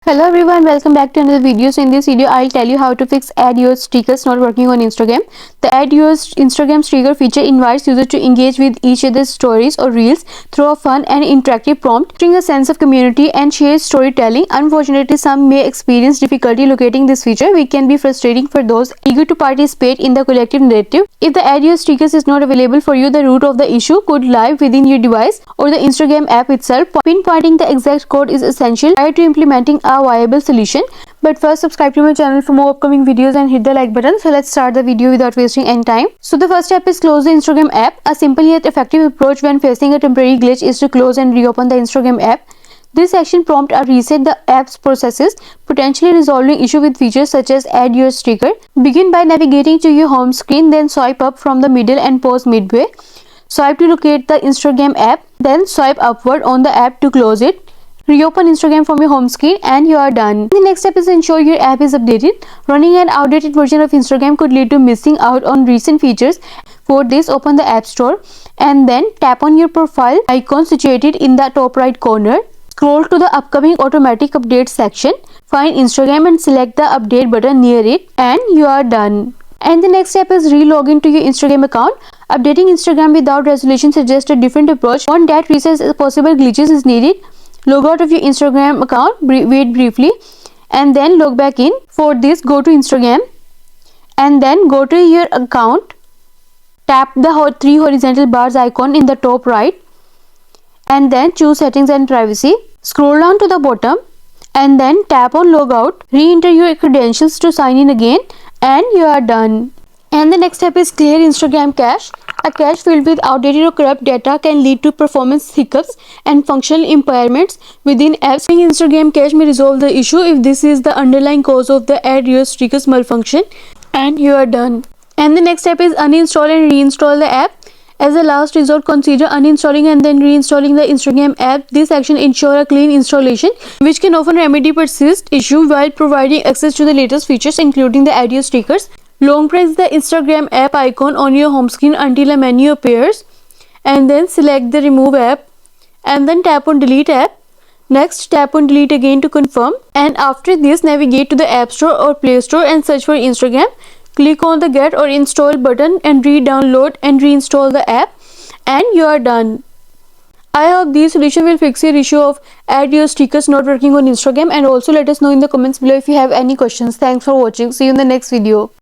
Hello everyone, welcome back to another video. So in this video I'll tell you how to fix add your stickers not working on Instagram. The add your Instagram sticker feature invites users to engage with each other's stories or reels through a fun and interactive prompt, bringing a sense of community and shared storytelling. Unfortunately, some may experience difficulty locating this feature, which can be frustrating for those eager to participate in the collective narrative. If the add your stickers is not available for you, the root of the issue could lie within your device or the Instagram app itself. Pinpointing the exact code is essential prior to implementing a viable solution. But first, subscribe to my channel for more upcoming videos and hit the like button. So let's start the video without wasting any time. So the first step is close the Instagram app. A simple yet effective approach when facing a temporary glitch is to close and reopen the Instagram app. This action prompt or reset the app's processes, potentially resolving issue with features such as add your sticker. Begin by navigating to your home screen, then swipe up from the middle and pause midway. Swipe to locate the Instagram app, then swipe upward on the app to close it. Reopen Instagram from your home screen and you are done. The next step is to ensure your app is updated. Running an outdated version of Instagram could lead to missing out on recent features. For this, open the App Store and then tap on your profile icon situated in the top right corner. Scroll to the upcoming automatic update section. Find Instagram and select the update button near it and you are done. And the next step is re-login to your Instagram account. Updating Instagram without resolution suggests a different approach. One that resets possible glitches is needed. Log out of your Instagram account, wait briefly and then log back in. For this, go to Instagram and then go to your account. Tap the three horizontal bars icon in the top right and then choose settings and privacy. Scroll down to the bottom and then tap on log out. Re-enter your credentials to sign in again and you are done. And the next step is clear Instagram cache. A cache filled with outdated or corrupt data can lead to performance hiccups and functional impairments within apps. Instagram cache may resolve the issue if this is the underlying cause of the add your stickers malfunction and you are done. And the next step is uninstall and reinstall the app. As a last resort, consider uninstalling and then reinstalling the Instagram app. This action ensures a clean installation, which can often remedy persist issue while providing access to the latest features, including the add your stickers. Long press the Instagram app icon on your home screen until a menu appears and then select the remove app and then tap on delete app. Next, tap on delete again to confirm, and after this navigate to the App Store or Play Store and search for Instagram. Click on the get or install button and re-download and reinstall the app and you are done. I hope this solution will fix your issue of add your stickers not working on Instagram, and also let us know in the comments below if you have any questions. Thanks for watching. See you in the next video.